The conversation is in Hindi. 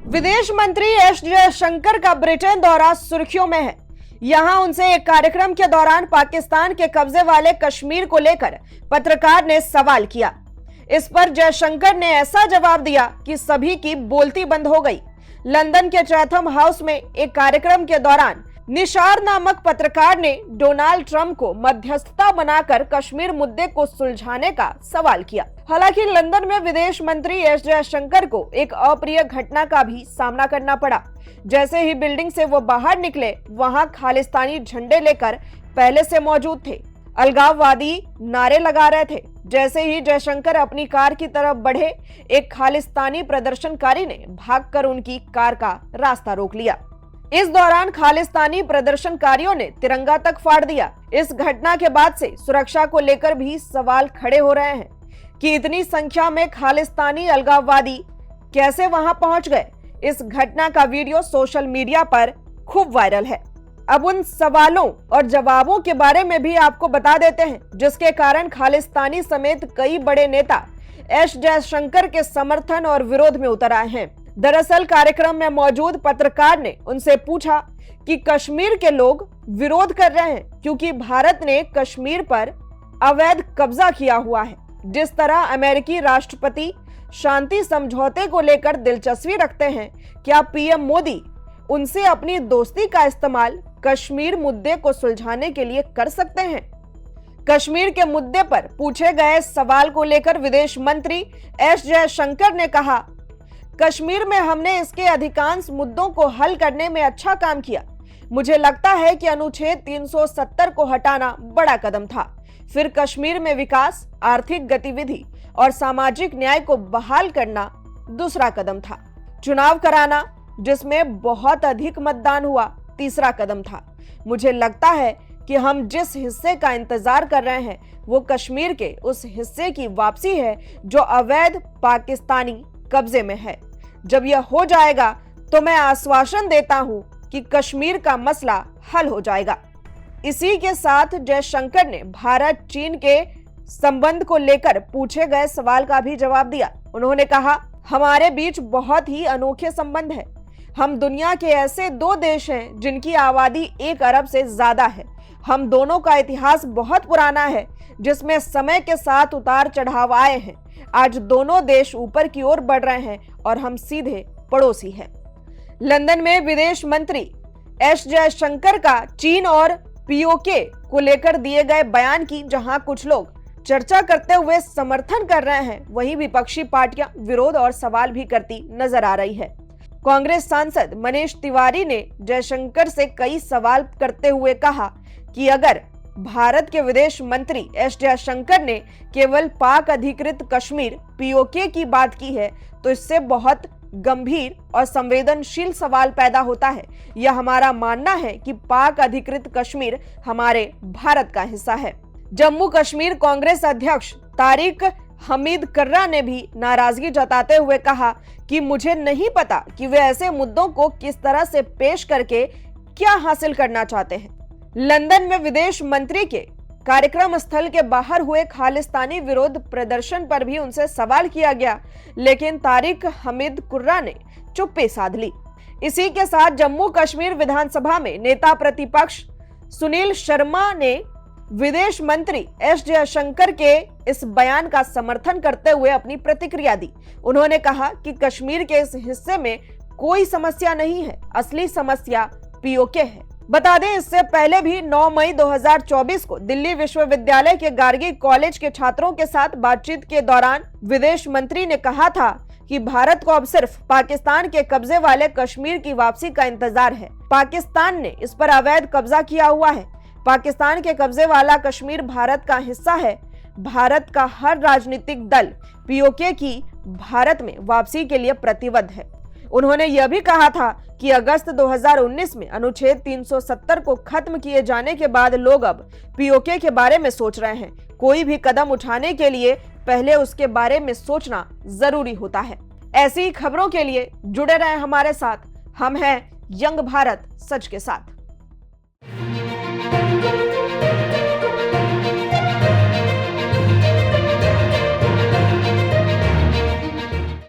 विदेश मंत्री एस जयशंकर का ब्रिटेन दौरा सुर्खियों में है। यहां उनसे एक कार्यक्रम के दौरान पाकिस्तान के कब्जे वाले कश्मीर को लेकर पत्रकार ने सवाल किया। इस पर जयशंकर ने ऐसा जवाब दिया कि सभी की बोलती बंद हो गई। लंदन के चैथम हाउस में एक कार्यक्रम के दौरान निशार नामक पत्रकार ने डोनाल्ड ट्रंप को मध्यस्थता बनाकर कश्मीर मुद्दे को सुलझाने का सवाल किया। हालांकि लंदन में विदेश मंत्री एस जयशंकर को एक अप्रिय घटना का भी सामना करना पड़ा। जैसे ही बिल्डिंग से वो बाहर निकले, वहां खालिस्तानी झंडे लेकर पहले से मौजूद थे, अलगाववादी नारे लगा रहे थे। जैसे ही जयशंकर अपनी कार की तरफ बढ़े, एक खालिस्तानी प्रदर्शनकारी ने भागकर उनकी कार का रास्ता रोक लिया। इस दौरान खालिस्तानी प्रदर्शनकारियों ने तिरंगा तक फाड़ दिया। इस घटना के बाद से सुरक्षा को लेकर भी सवाल खड़े हो रहे हैं कि इतनी संख्या में खालिस्तानी अलगाववादी कैसे वहां पहुंच गए। इस घटना का वीडियो सोशल मीडिया पर खूब वायरल है। अब उन सवालों और जवाबों के बारे में भी आपको बता देते हैं, जिसके कारण खालिस्तानी समेत कई बड़े नेता एस जयशंकर के समर्थन और विरोध में उतर आए हैं। दरअसल कार्यक्रम में मौजूद पत्रकार ने उनसे पूछा कि कश्मीर के लोग विरोध कर रहे हैं क्योंकि भारत ने कश्मीर पर अवैध कब्जा किया हुआ है। जिस तरह अमेरिकी राष्ट्रपति शांति समझौते को लेकर दिलचस्पी रखते हैं, क्या पीएम मोदी उनसे अपनी दोस्ती का इस्तेमाल कश्मीर मुद्दे को सुलझाने के लिए कर सकते हैं? कश्मीर के मुद्दे पर पूछे गए सवाल को लेकर विदेश मंत्री एस जयशंकर ने कहा, कश्मीर में हमने इसके अधिकांश मुद्दों को हल करने में अच्छा काम किया। मुझे लगता है कि अनुच्छेद 370 को हटाना बड़ा कदम था। फिर कश्मीर में विकास, आर्थिक गतिविधि और सामाजिक न्याय को बहाल करना दूसरा कदम था। चुनाव कराना, जिसमें बहुत अधिक मतदान हुआ, तीसरा कदम था। मुझे लगता है कि हम जिस हिस्से का इंतजार कर रहे हैं वो कश्मीर के उस हिस्से की वापसी है जो अवैध पाकिस्तानी कब्जे में है। जब यह हो जाएगा तो मैं आश्वासन देता हूं कि कश्मीर का मसला हल हो जाएगा। इसी के साथ जयशंकर ने भारत चीन के संबंध को लेकर पूछे गए सवाल का भी जवाब दिया। उन्होंने कहा, हमारे बीच बहुत ही अनोखे संबंध है। हम दुनिया के ऐसे दो देश हैं जिनकी आबादी 1 अरब से ज्यादा है। हम दोनों का इतिहास बहुत पुराना है, जिसमें समय के साथ उतार चढ़ाव आए हैं। आज दोनों देश ऊपर की ओर बढ़ रहे हैं और हम सीधे पड़ोसी हैं। लंदन में विदेश मंत्री एस जयशंकर का चीन और पीओके को लेकर दिए गए बयान की जहां कुछ लोग चर्चा करते हुए समर्थन कर रहे हैं, वहीं विपक्षी पार्टियां विरोध और सवाल भी करती नजर आ रही है। कांग्रेस सांसद मनीष तिवारी ने जयशंकर से कई सवाल करते हुए कहा कि अगर भारत के विदेश मंत्री एस जयशंकर ने केवल पाक अधिकृत कश्मीर पीओके की बात की है तो इससे बहुत गंभीर और संवेदनशील सवाल पैदा होता है। यह हमारा मानना है कि पाक अधिकृत कश्मीर हमारे भारत का हिस्सा है। जम्मू कश्मीर कांग्रेस अध्यक्ष तारिक हमीद कर्रा ने भी नाराजगी जताते हुए कहा कि मुझे नहीं पता कि वे ऐसे मुद्दों को किस तरह से पेश करके क्या हासिल करना चाहते हैं। लंदन में विदेश मंत्री के कार्यक्रम स्थल के बाहर हुए खालिस्तानी विरोध प्रदर्शन पर भी उनसे सवाल किया गया, लेकिन तारिक हमीद कुर्रा ने चुप्पी साध ली। इसी के साथ जम्मू कश्मीर विधानसभा में नेता प्रतिपक्ष सुनील शर्मा ने विदेश मंत्री एस जयशंकर के इस बयान का समर्थन करते हुए अपनी प्रतिक्रिया दी। उन्होंने कहा कि कश्मीर के इस हिस्से में कोई समस्या नहीं है, असली समस्या पीओके है। बता दें, इससे पहले भी 9 मई 2024 को दिल्ली विश्वविद्यालय के गार्गी कॉलेज के छात्रों के साथ बातचीत के दौरान विदेश मंत्री ने कहा था कि भारत को अब सिर्फ पाकिस्तान के कब्जे वाले कश्मीर की वापसी का इंतजार है। पाकिस्तान ने इस पर अवैध कब्जा किया हुआ है। पाकिस्तान के कब्जे वाला कश्मीर भारत का हिस्सा है। भारत का हर राजनीतिक दल पीओके की भारत में वापसी के लिए प्रतिबद्ध है। उन्होंने यह भी कहा था कि अगस्त 2019 में अनुच्छेद 370 को खत्म किए जाने के बाद लोग अब पीओके के बारे में सोच रहे हैं। कोई भी कदम उठाने के लिए पहले उसके बारे में सोचना जरूरी होता है। ऐसी खबरों के लिए जुड़े रहें हमारे साथ। हम हैं यंग भारत सच के साथ।